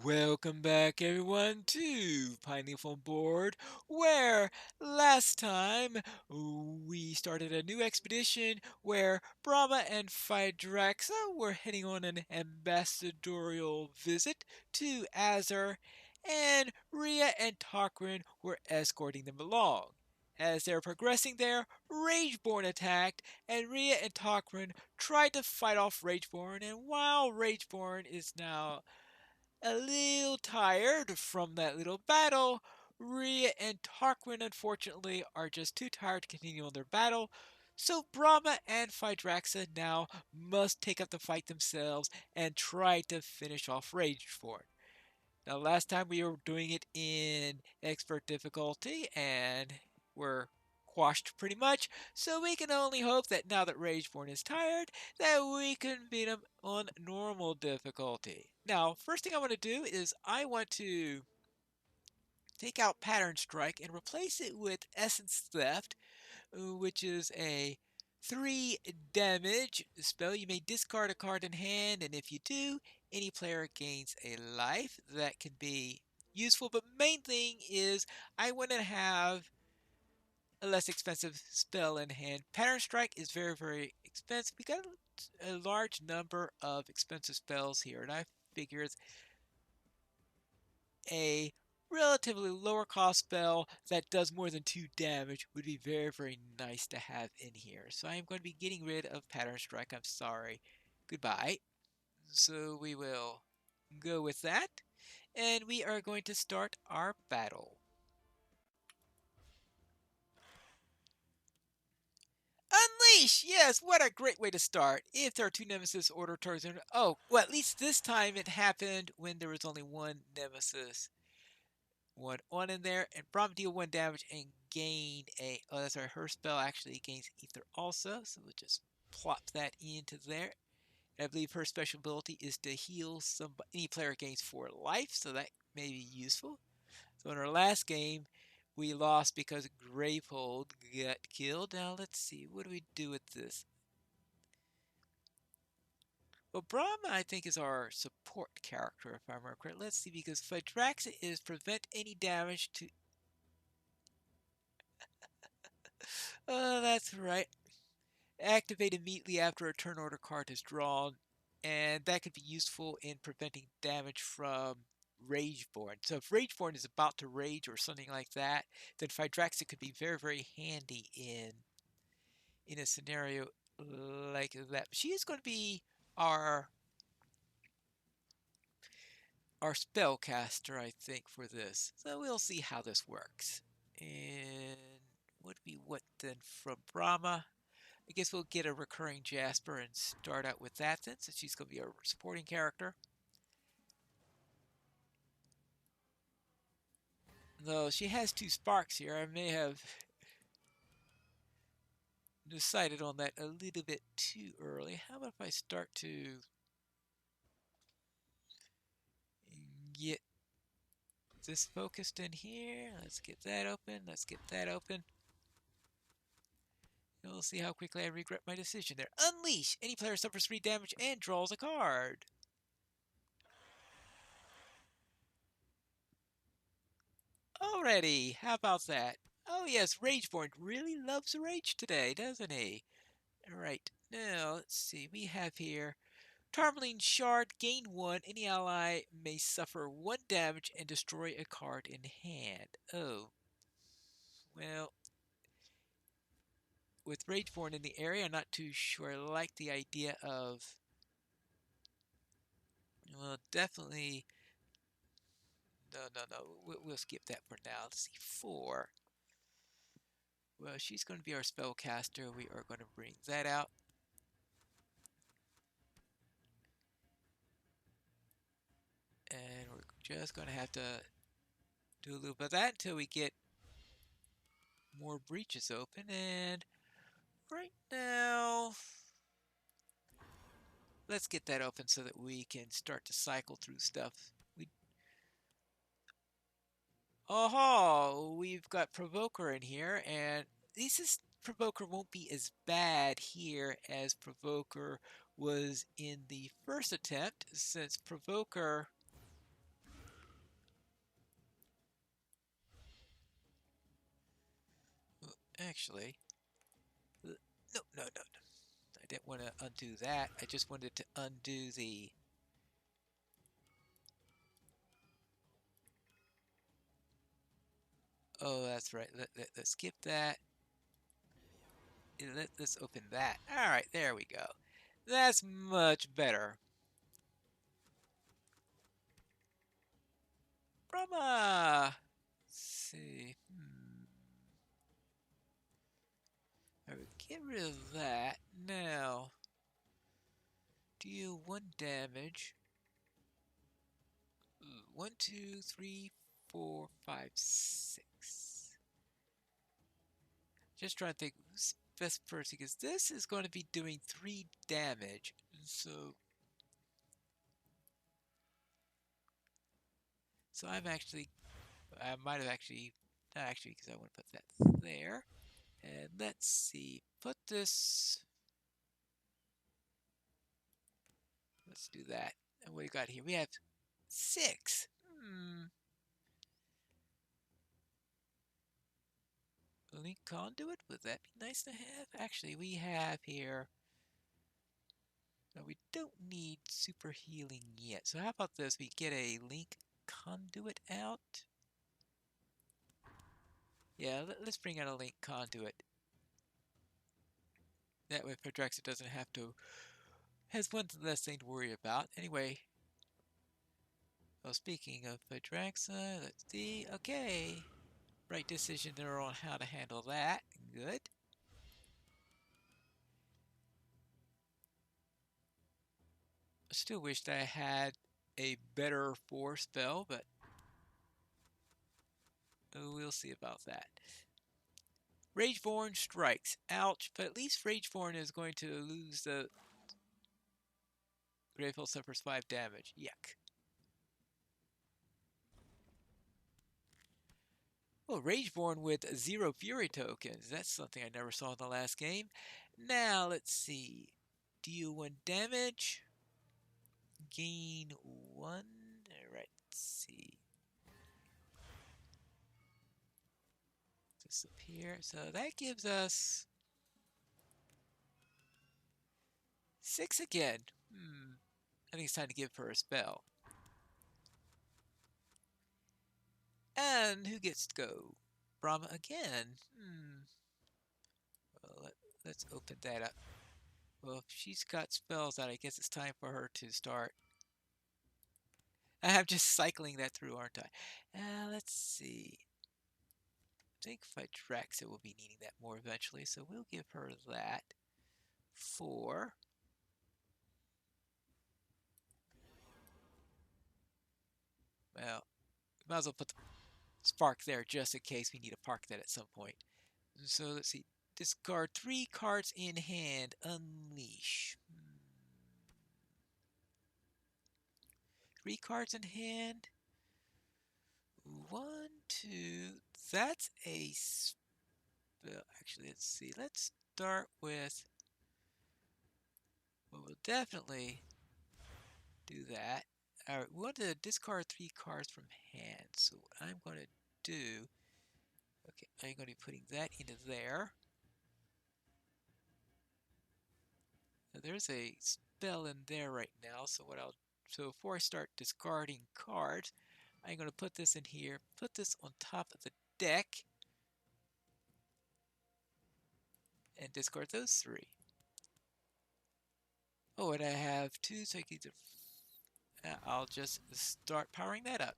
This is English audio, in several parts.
Welcome back, everyone, to Pineleaf on Board, where last time we started a new expedition where Brama and Phaedraxa were heading on an ambassadorial visit to Azure, and Rhea and Tarquin were escorting them along. As they were progressing there, Rageborne attacked, and Rhea and Tarquin tried to fight off Rageborne, and while Rageborne is now a little tired from that little battle, Rhea and Tarquin unfortunately are just too tired to continue on their battle, so Brahma and Phaedraxa now must take up the fight themselves and try to finish off Rageborne. Now, last time we were doing it in expert difficulty and were quashed pretty much, so we can only hope that now that Rageborne is tired, that we can beat him on normal difficulty. Now, first thing I want to do is I want to take out Pattern Strike and replace it with Essence Theft, which is a 3 damage spell. You may discard a card in hand, and if you do, any player gains a life. That can be useful, but main thing is I want to have a less expensive spell in hand. Pattern Strike is very, very expensive. We got a large number of expensive spells here, and I figured a relatively lower cost spell that does more than 2 damage would be very, very nice to have in here. So I am going to be getting rid of Pattern Strike. I'm sorry. Goodbye. So we will go with that. And we are going to start our battle. Unleash! Yes, what a great way to start. If there are two nemesis order turns in. Oh, well, at least this time it happened when there was only one nemesis. One on in there, and Braum deal 1 damage and gain a. Oh, that's right. Her spell actually gains ether also, so we'll just plop that into there. And I believe her special ability is to heal somebody. Any player gains 4 life, so that may be useful. So in our last game, we lost because Gravehold got killed. Now let's see, what do we do with this? Well, Brahma, I think, is our support character, if I remember correctly. Let's see, because Phaedraxa is prevent any damage to. Oh, that's right. Activate immediately after a turn order card is drawn, and that could be useful in preventing damage from Rageborne. So if Rageborne is about to rage or something like that, then Phaedraxa could be very, very handy in a scenario like that. She is going to be our our spellcaster, I think, for this. So we'll see how this works. And what then from Brahma? I guess we'll get a recurring Jasper and start out with that then, since she's going to be our supporting character. Though she has 2 sparks here, I may have decided on that a little bit too early. How about if I start to get this focused in here? Let's get that open. Let's get that open. And we'll see how quickly I regret my decision there. Unleash! Any player suffers 3 damage and draws a card. Already, how about that? Oh yes, Rageborne really loves rage today, doesn't he? Alright, now let's see. We have here Tourmaline Shard, gain 1. Any ally may suffer 1 damage and destroy a card in hand. Oh, well, with Rageborne in the area, I'm not too sure I like the idea of. Well, definitely. No, no, no. We'll skip that for now. Let's see. 4. Well, she's going to be our spellcaster. We are going to bring that out. And we're just going to have to do a little bit of that until we get more breaches open. And right now, let's get that open so that we can start to cycle through stuff. We've got Provoker in here, and this Provoker won't be as bad here as Provoker was in the first attempt, since Provoker Actually, no, no, no, no. I didn't want to undo that. I just wanted to undo the... Oh, that's right. Let's skip that. Let's open that. All right, there we go. That's much better. Brahma! Let's see. All right, get rid of that. Now, deal 1 damage. Ooh, 1, 2, 3, 4, 5, 6. Just trying to think who's best person, because this is going to be doing 3 damage. So I might have actually, not actually, because I want to put that there. And let's see, put this, let's do that. And what do we got here? We have 6. Link conduit, would that be nice to have? Actually, we have here, no, we don't need super healing yet. So how about this? We get a link conduit out. Yeah, let's bring out a link conduit. That way Phaedraxa doesn't have to, has one less thing to worry about. Anyway, well, speaking of Phaedraxa, let's see. Okay, right decision there on how to handle that. Good. I still wished I had a better 4 spell, but we'll see about that. Rageborne strikes. Ouch, but at least Rageborne is going to lose the... Graveful suffers 5 damage. Yuck. Oh, Rageborne with 0 Fury tokens. That's something I never saw in the last game. Now, let's see. Deal 1 damage. Gain 1. Alright, let's see. Disappear. So that gives us 6 again. I think it's time to give her a spell. And who gets to go? Brama again. Well, let's open that up. Well, if she's got spells out, I guess it's time for her to start. I'm just cycling that through, aren't I? Let's see. I think Phaedraxa will be needing that more eventually, so we'll give her that. 4. Well, might as well put the spark there just in case we need to park that at some point. So let's see. Discard 3 cards in hand. Unleash. 3 cards in hand. 1, 2. That's a spell. Actually, let's see. Let's start with... Well, we'll definitely do that. Alright, we want to discard 3 cards from hand. So what I'm going to do... Okay, I'm going to be putting that into there. Now, there's a spell in there right now, so before I start discarding cards, I'm going to put this in here, put this on top of the deck, and discard those 3. Oh, and I have 2, so I can either... I'll just start powering that up.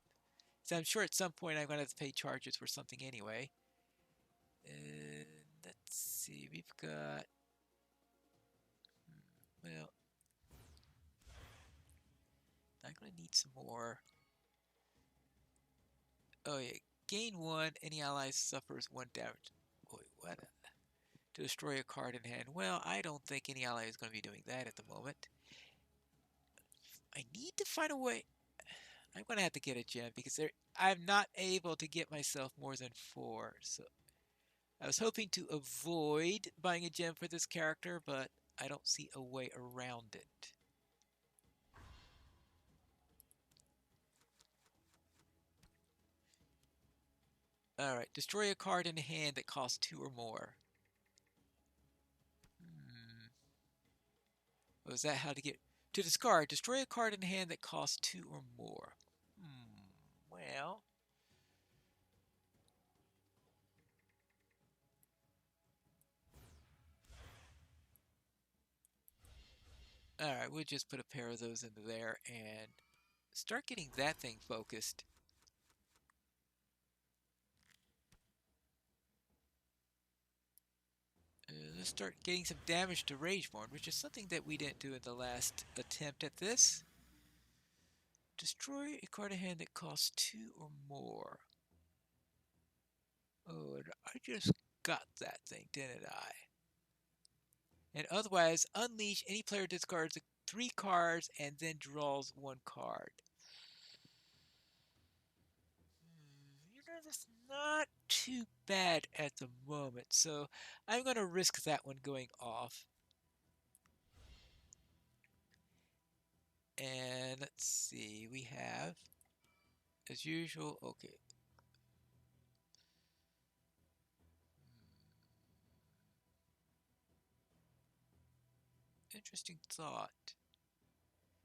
So I'm sure at some point I'm going to have to pay charges for something anyway. Let's see, we've got... Well, I'm going to need some more. Oh yeah, gain 1, any ally suffers 1 damage. Boy, what to destroy a card in hand. Well, I don't think any ally is going to be doing that at the moment. I need to find a way. I'm going to have to get a gem because I'm not able to get myself more than 4. So I was hoping to avoid buying a gem for this character, but I don't see a way around it. Alright, destroy a card in hand that costs 2 or more. Was that how to get... To discard, destroy a card in hand that costs 2 or more. Well... Alright, we'll just put a pair of those into there and start getting that thing focused. Let's start getting some damage to Rageborne, which is something that we didn't do in the last attempt at this. Destroy a card in hand that costs 2 or more. Oh, and I just got that thing, didn't I? And otherwise, unleash. Any player discards 3 cards and then draws 1 card. That's not too bad at the moment, so I'm going to risk that one going off. And let's see, we have, as usual, okay. Interesting thought.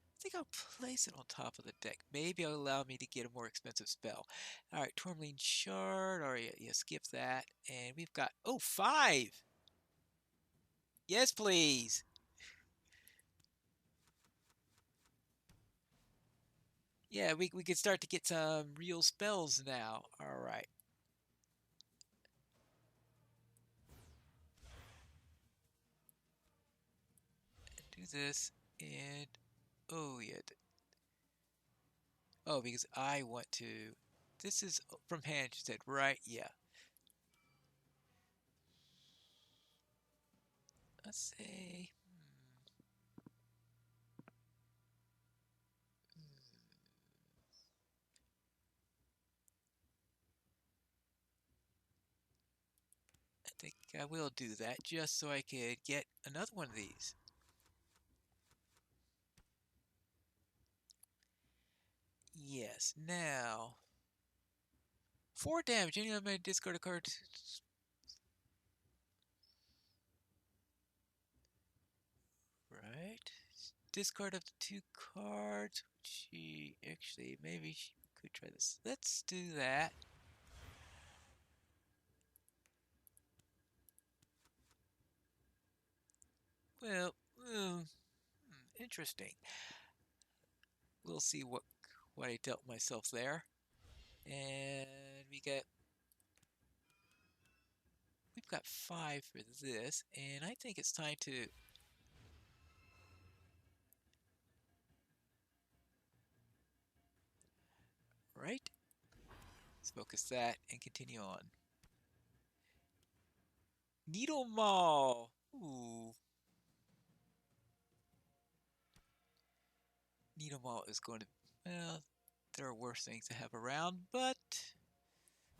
I think I'll place it on top of the deck. Maybe it'll allow me to get a more expensive spell. Alright, Tourmaline Shard. Alright, yeah, skip that. And we've got, oh, 5! Yes, please! Yeah, we could start to get some real spells now. Alright. Do this, and, oh, yeah. Oh, because I want to... This is from hand, you said, right? Yeah. Let's say... I think I will do that just so I could get another one of these. Yes, now... 4 damage. Any of my discard a card. Right. Discard up to 2 cards. She actually, maybe she could try this. Let's do that. Well, interesting. We'll see what I dealt myself there. And we've got 5 for this, and I think it's time to... Right? Let's focus that and continue on. Needle Maul! Ooh. Needle Maul is going to... Well, there are worse things to have around, but...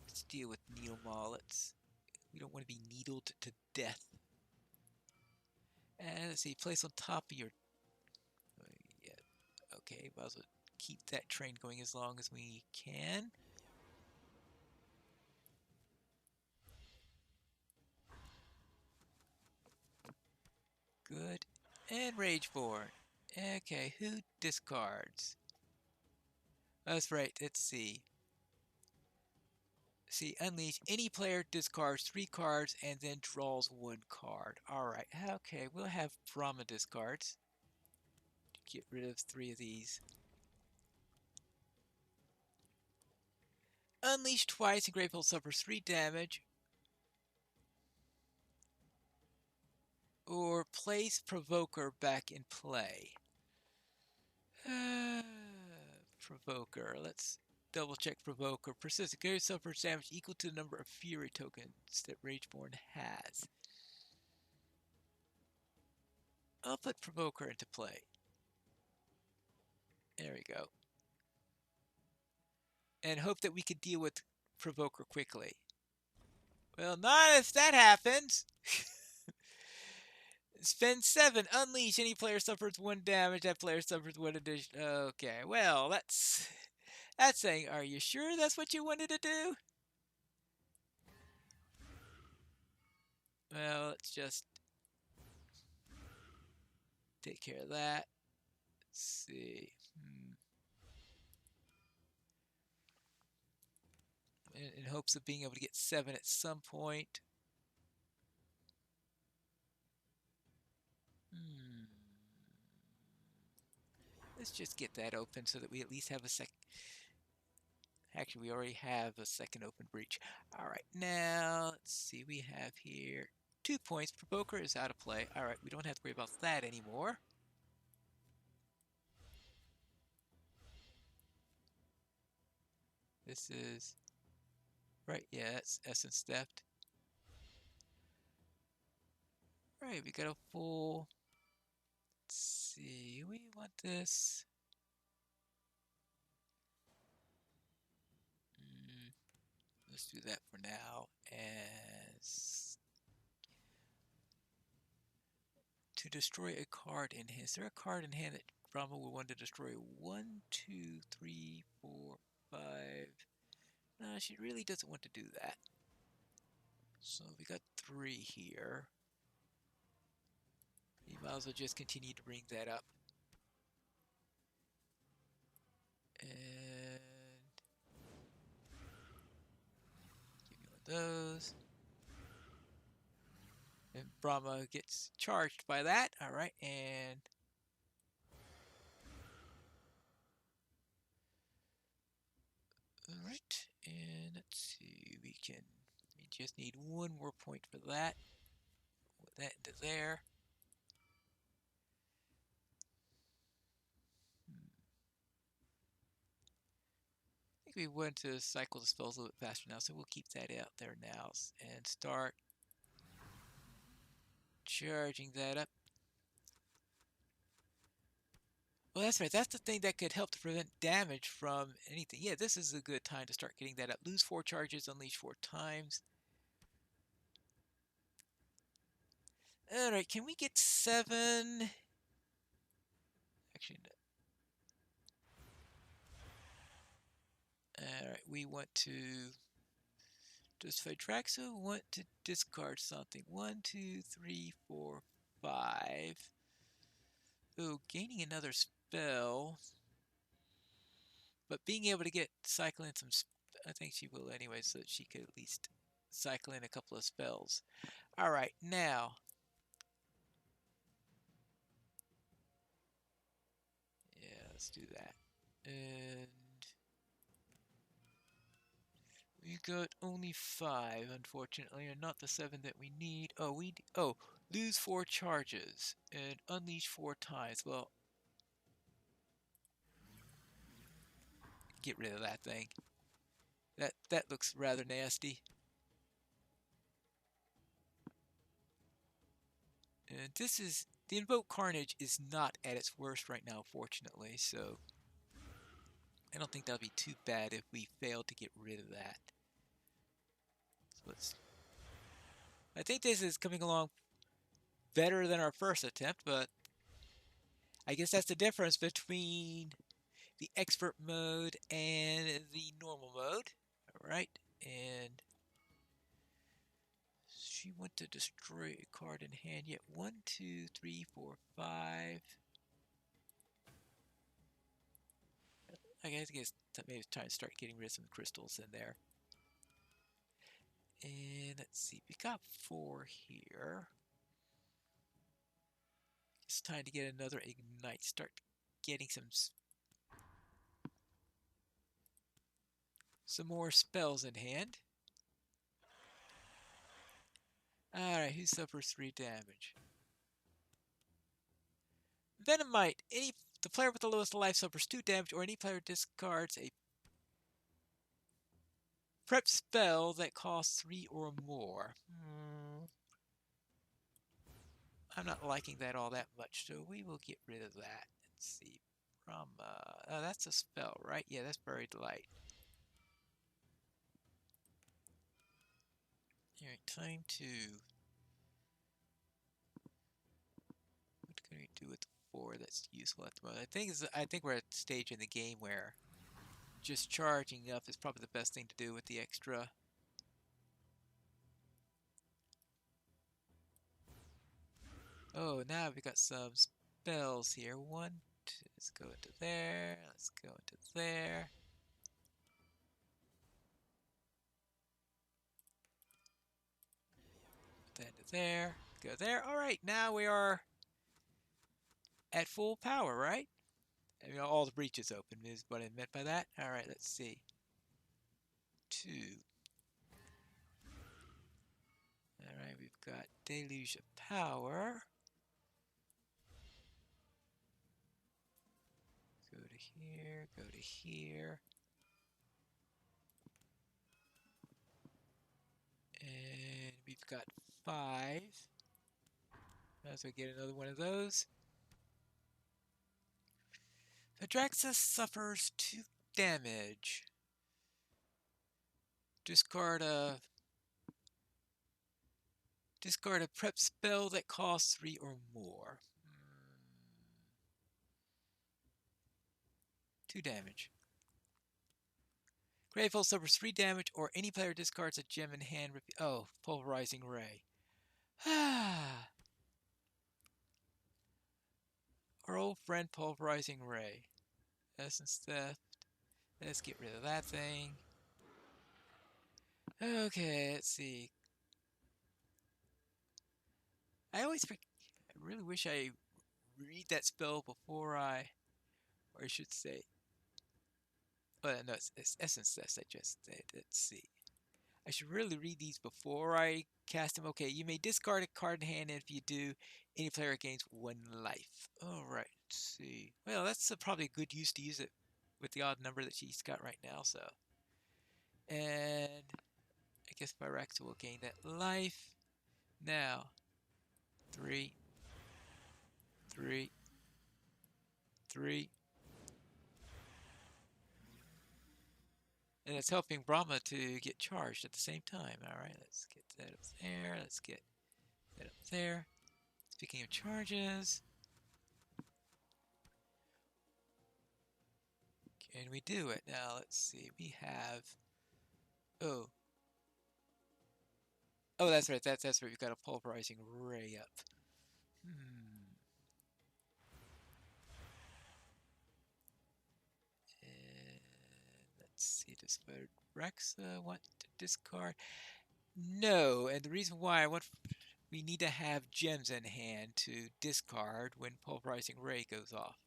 Let's deal with Needle Maul. We don't want to be needled to death. And let's see, place on top of your... Yeah, okay, might as well keep that train going as long as we can. Good. And Rageborne. Okay, who discards? That's right, let's see. See, unleash. Any player discards 3 cards and then draws 1 card. Alright, okay, we'll have Brama discards. Get rid of 3 of these. Unleash twice and Grateful suffers 3 damage. Or place Provoker back in play. Provoker, let's double check Provoker. Persistent Gary suffers damage equal to the number of Fury tokens that Rageborne has. I'll put Provoker into play. There we go. And hope that we can deal with Provoker quickly. Well, not if that happens. Spend 7. Unleash. Any player suffers 1 damage. That player suffers 1 addition. Okay, well, that's saying, are you sure that's what you wanted to do? Well, let's just take care of that. Let's see. In hopes of being able to get 7 at some point. Let's just get that open so that we at least have a sec. Actually, we already have a second open breach. All right, now let's see. We have here 2 points. Provoker is out of play. All right, we don't have to worry about that anymore. This is right. Yeah, that's essence theft. All right, we got a full. Let's see. We want this. Let's do that for now. As to destroy a card in hand. Is there a card in hand that Brahma would want to destroy? 1, 2, 3, 4, 5. No, she really doesn't want to do that. So we got 3 here. You might as well just continue to bring that up. And give me one of those. And Brahma gets charged by that. Alright, and alright, and let's see, we just need 1 more point for that. Put that into there. I think we want to cycle the spells a little bit faster now, so we'll keep that out there now and start charging that up. Well, that's right. That's the thing that could help to prevent damage from anything. Yeah, this is a good time to start getting that up. Lose 4 charges, unleash 4 times. Alright, can we get 7? Actually, no. Alright, we want to... Does Phaedraxa want to discard something? 1, 2, 3, 4, 5. Oh, gaining another spell. But being able to get cycle in some... I think she will anyway, so that she could at least cycle in a couple of spells. Alright, now... Yeah, let's do that. And... We got only 5, unfortunately, and not the 7 that we need. Lose 4 charges and unleash 4 times. Well, get rid of that thing. That looks rather nasty. And this is the Invoke Carnage is not at its worst right now, fortunately. So I don't think that'll be too bad if we fail to get rid of that. So I think this is coming along better than our first attempt, but I guess that's the difference between the expert mode and the normal mode. Alright, and she went to destroy a card in hand. Yet 1, 2, 3, 4, 5. I guess maybe it's time to start getting rid of some crystals in there. And let's see, we got 4 here. It's time to get another ignite. Start getting some more spells in hand. Alright, who suffers 3 damage? Venomite. The player with the lowest life suffers 2 damage, or any player discards a prep spell that costs 3 or more. I'm not liking that all that much, so we will get rid of that. Let's see. Brahma. Oh, that's a spell, right? Yeah, that's Buried Light. Alright, time to... What can we do with 4 that's useful at the moment? I think we're at the stage in the game where just charging up is probably the best thing to do with the extra. Oh, now we got some spells here. One, two, let's go into there. Let's go into there. Put that into there. Go there. All right, now we are at full power, right? I mean, all the breaches open is what I meant by that. All right, let's see. Two. All right, we've got Deluge of Power. Go to here, go to here. And we've got 5. So we get another one of those. Phaedraxa suffers 2 damage. Discard a prep spell that costs 3 or more. 2 damage. Graveful suffers 3 damage, or any player discards a gem in hand. Oh, Pulverizing Ray. Our old friend Pulverizing Ray. Essence Theft. Let's get rid of that thing. Okay, let's see. I really wish I read that spell before or I should say, oh no, it's Essence Theft I just did. Let's see. I should really read these before I cast them. Okay, you may discard a card in hand, and if you do, any player gains 1 life. Alright, let's see. Well, that's probably a good use to use it with the odd number that she's got right now, so. And I guess Phaedraxa will gain that life. Now, 3, 3, 3. And it's helping Brahma to get charged at the same time. Alright, let's get that up there. Let's get that up there. Speaking of charges, can we do it? Now, let's see. We have... Oh. Oh, that's right. That's right. We've got a Pulverizing Ray up. And let's see. Does Phaedraxa want to discard? No. And the reason why we need to have gems in hand to discard when Pulverizing Ray goes off.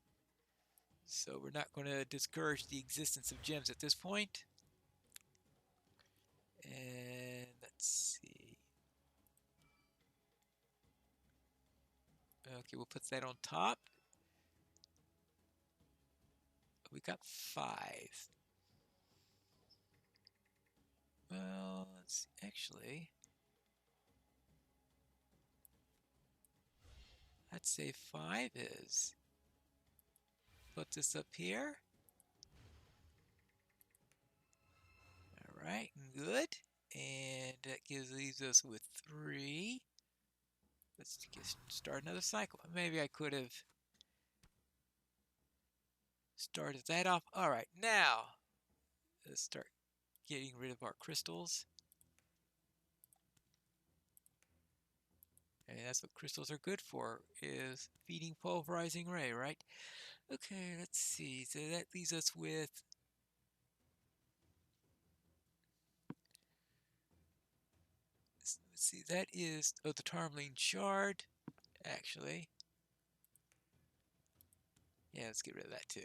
So we're not going to discourage the existence of gems at this point. And let's see. Okay, we'll put that on top. We got 5. Well, let's see. Actually, I'd say 5 is. Put this up here. Alright, good. And that leaves us with 3. Let's start another cycle. Maybe I could have started that off. Alright, now let's start getting rid of our crystals. And that's what crystals are good for, is feeding Pulverizing Ray, right? Okay, let's see. So that leaves us with... Let's see, that is... Oh, the Tourmaline Shard, actually. Yeah, let's get rid of that too.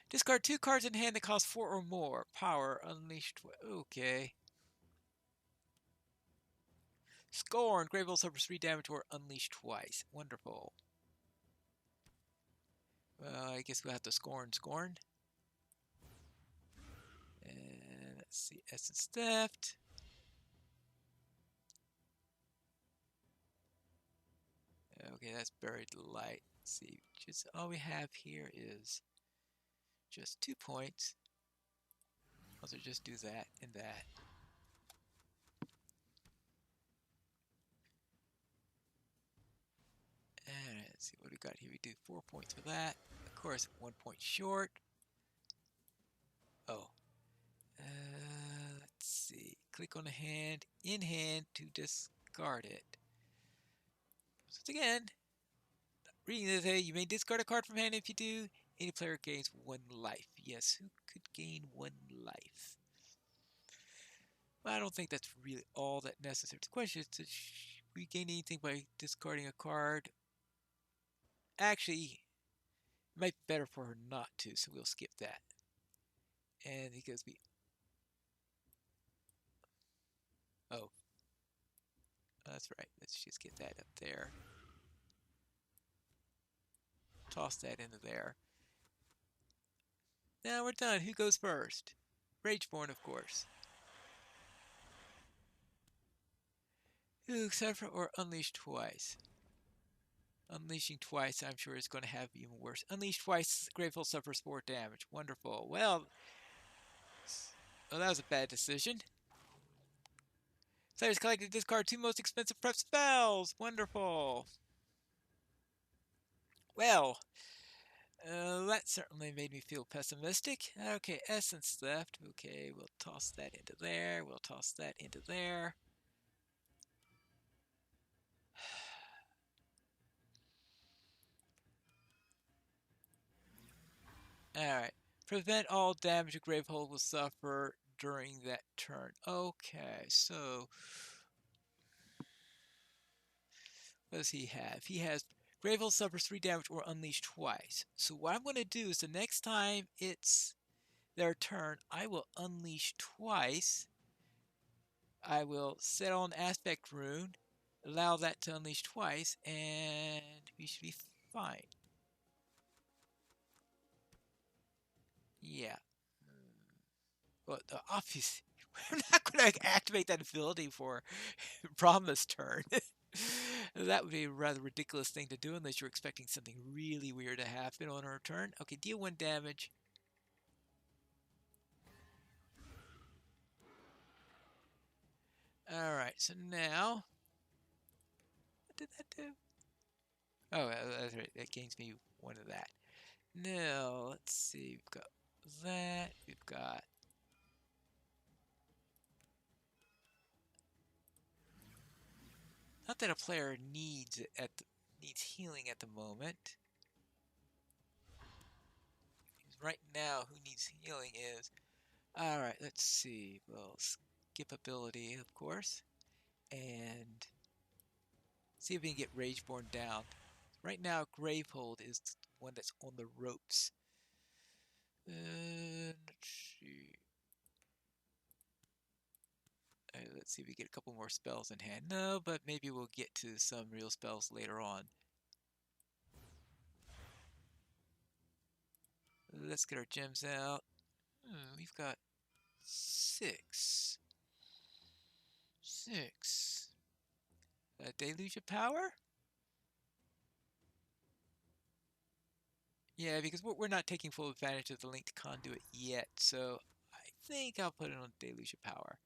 Discard 2 cards in hand that cost 4 or more. Power, unleashed... Okay. Scorn. Grave suffers 3 damage or unleashed twice. Wonderful. Well, I guess we'll have to Scorn. And let's see. Essence Theft. Okay, that's Buried Light. Let's see. Just all we have here is just 2 points. I'll just do that and that. And let's see what we got here. We do 4 points for that. Of course, 1 point short. Oh. Let's see. Click on in hand to discard it. So again, Reading this, hey, you may discard a card from hand. If you do, any player gains 1 life. Yes, who could gain 1 life? Well, I don't think that's really all that necessary. The question is, does we gain anything by discarding a card? Actually, it might be better for her not to, so we'll skip that. And because we... Oh, that's right. Let's just get that up there. Toss that into there. Now we're done. Who goes first? Rageborne, of course. Ooh, suffer or unleash twice. Unleashing twice, I'm sure, is going to have even worse. Unleash twice, Grateful suffers 4 damage. Wonderful. Well, that was a bad decision. Players collected to discard 2 most expensive prep spells. Wonderful. Well, that certainly made me feel pessimistic. Okay, essence left. Okay, we'll toss that into there. We'll toss that into there. Alright. Prevent all damage a Gravehold will suffer during that turn. Okay, so what does he have? He has Gravehold suffers 3 damage or unleash twice. So what I'm going to do is the next time it's their turn, I will unleash twice. I will set on Aspect Rune, allow that to unleash twice, and we should be fine. Yeah. Well, obviously, we're not going to activate that ability for Brahma's turn. That would be a rather ridiculous thing to do unless you're expecting something really weird to happen on her turn. Okay, deal 1 damage. Alright, so now... What did that do? Oh, that's right. That gains me 1 of that. Now, let's see. We've got that. We've got... Not that a player needs needs healing at the moment. Right now, who needs healing is... Alright, let's see. Well, skip ability, of course. And see if we can get Rageborne down. Right now, Gravehold is the one that's on the ropes. Let's see. Let's see if we get a couple more spells in hand. No, but maybe we'll get to some real spells later on. Let's get our gems out. We've got 6. 6. Deluge of Power? Yeah, because we're not taking full advantage of the linked conduit yet, so I think I'll put it on Deluge of Power.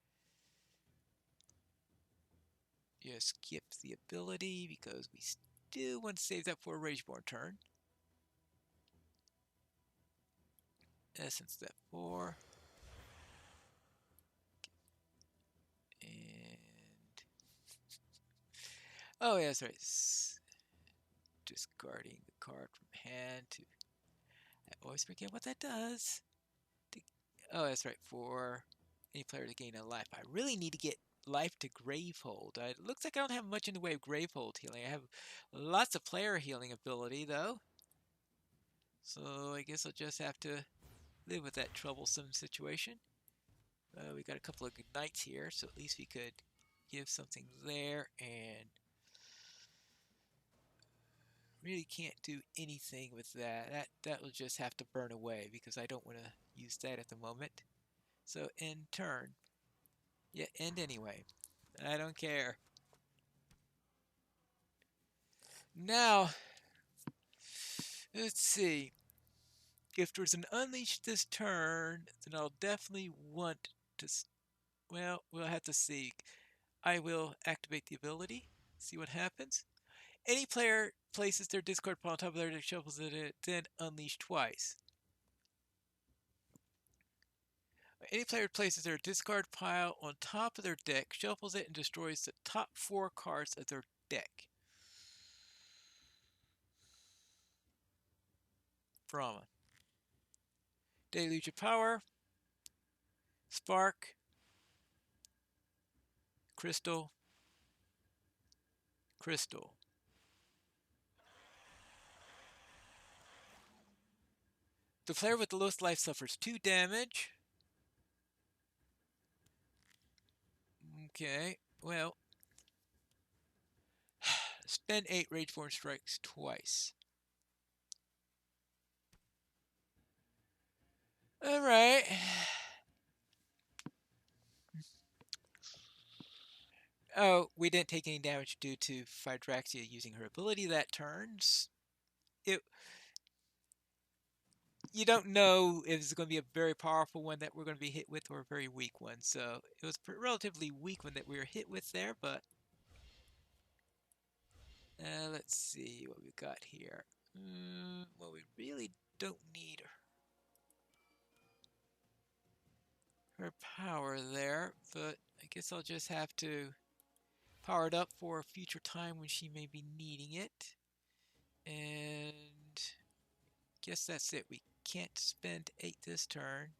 Just skip the ability because we still want to save that for a Rageborne turn. Essence step 4. And... Oh, yeah, that's right. Discarding the card from hand to... I always forget what that does. Oh, that's right. For any player to gain a life. I really need to get life to Gravehold. It looks like I don't have much in the way of Gravehold healing. I have lots of player healing ability, though. So I guess I'll just have to live with that troublesome situation. We got a couple of good knights here, so at least we could give something there, and really can't do anything with that. That will just have to burn away because I don't want to use that at the moment. So end turn. Yeah, end anyway. I don't care. Now, let's see. If there's an unleash this turn, then I'll definitely want to... Well, we'll have to see. I will activate the ability, see what happens. Any player places their discard pile on top of their deck, shuffles it, then unleash twice. Any player places their discard pile on top of their deck, shuffles it, and destroys the top 4 cards of their deck. Brahma. Deluge of Power. Spark. Crystal. Crystal. The player with the lowest life suffers 2 damage. Okay, well, spend 8 Rageborne strikes twice. Alright. Oh, we didn't take any damage due to Phaedraxa using her ability that turns. It, you don't know if it's going to be a very powerful one that we're going to be hit with or a very weak one. So it was a relatively weak one that we were hit with there, but let's see what we got here. Well, we really don't need her power there, but I guess I'll just have to power it up for a future time when she may be needing it. And guess that's it. We can't spend 8 this turn.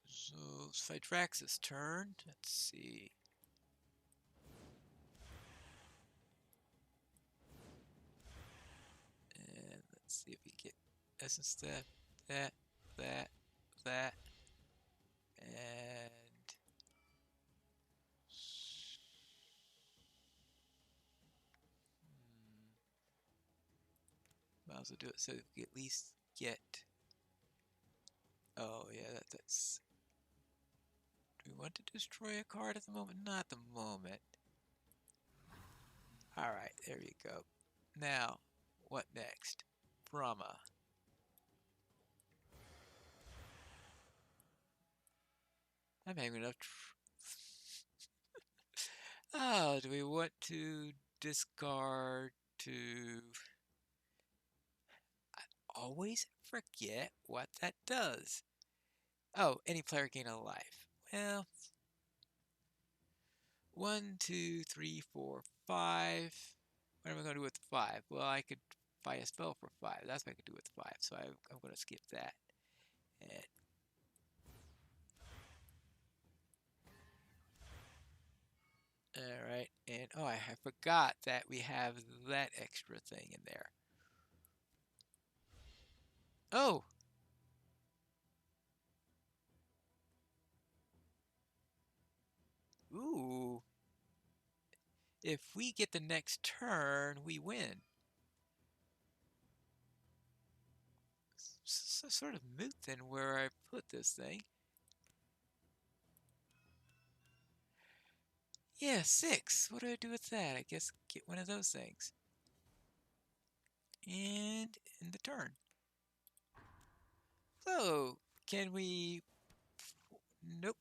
So it's Phaedraxa's turn. Let's see. And let's see if we get essence that, that, and might as well do it so we at least get. Oh yeah, that's. Do we want to destroy a card at the moment? Not at the moment. Alright, there you go. Now, what next? Brama. I'm having enough. Oh, do we want to discard to. I always forget what that does. Oh, any player gain a life. Well, 1, 2, 3, 4, 5. What am I going to do with 5? Well, I could buy a spell for 5. That's what I could do with 5. So I'm going to skip that. And all right, and oh, I forgot that we have that extra thing in there. Oh, ooh. If we get the next turn, we win. So sort of moot then where I put this thing. Yeah, 6. What do I do with that? I guess get one of those things. And in the turn. So, can we... Nope.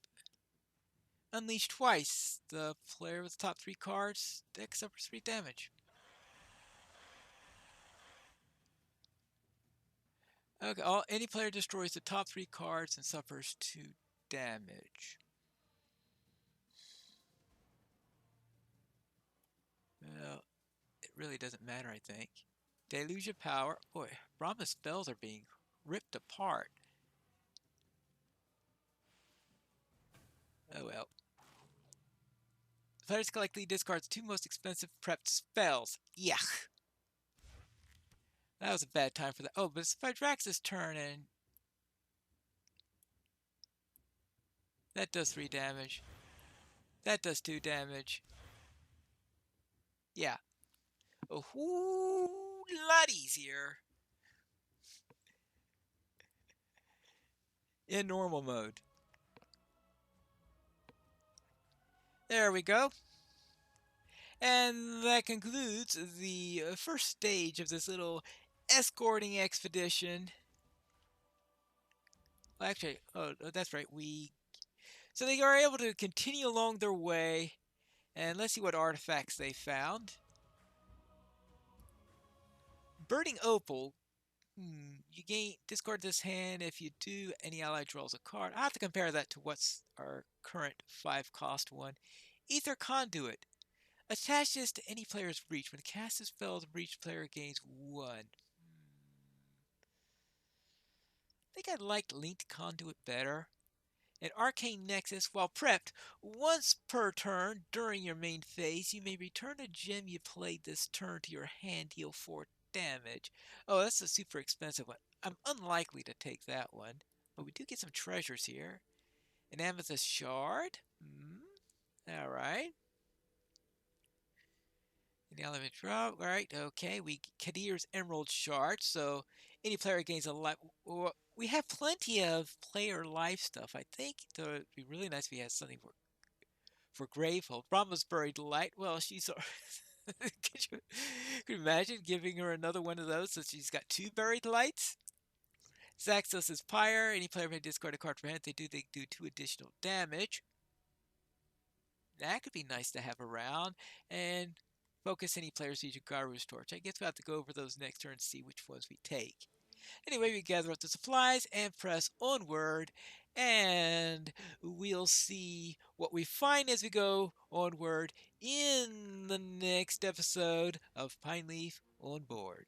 Unleash twice. The player with the top 3 cards, deck suffers 3 damage. Okay, any player destroys the top 3 cards and suffers 2 damage. Well, it really doesn't matter, I think. Deluge of Power. Boy, Brahma's spells are being ripped apart. Oh well. Players collectively discards 2 most expensive prepped spells. Yuck. That was a bad time for that. Oh, but it's Phaedraxa's turn, and that does 3 damage. That does 2 damage. Yeah. A whole lot easier in normal mode. There we go. And that concludes the first stage of this little escorting expedition. Well, actually, oh, that's right. So they are able to continue along their way, and let's see what artifacts they found. Burning Opal. You gain discard this hand. If you do, any ally draws a card. I have to compare that to what's our current 5 cost one. Ether Conduit. Attach this to any player's breach. When cast is failed, the breach player gains 1. I think I liked Linked Conduit better. An Arcane Nexus, while prepped once per turn during your main phase, you may return a gem you played this turn to your hand, deal 4 damage. Oh, that's a super expensive one. I'm unlikely to take that one, but we do get some treasures here. An Amethyst Shard. Alright. An element drop. Alright, okay. Kadir's Emerald Shard, so any player gains a life. We have plenty of player life stuff. I think it would be really nice if we had something for Gravehold. Brahma's Buried Light. Well, she's. Could you imagine giving her another one of those so she's got 2 buried lights? Zaxos' Pyre. Any player may discard a card from hand. They do 2 additional damage. That could be nice to have around. And focus any players using Garu's Torch. I guess we'll have to go over those next turn and see which ones we take. Anyway, we gather up the supplies and press onward, and we'll see what we find as we go onward in the next episode of Pineleaf on Board.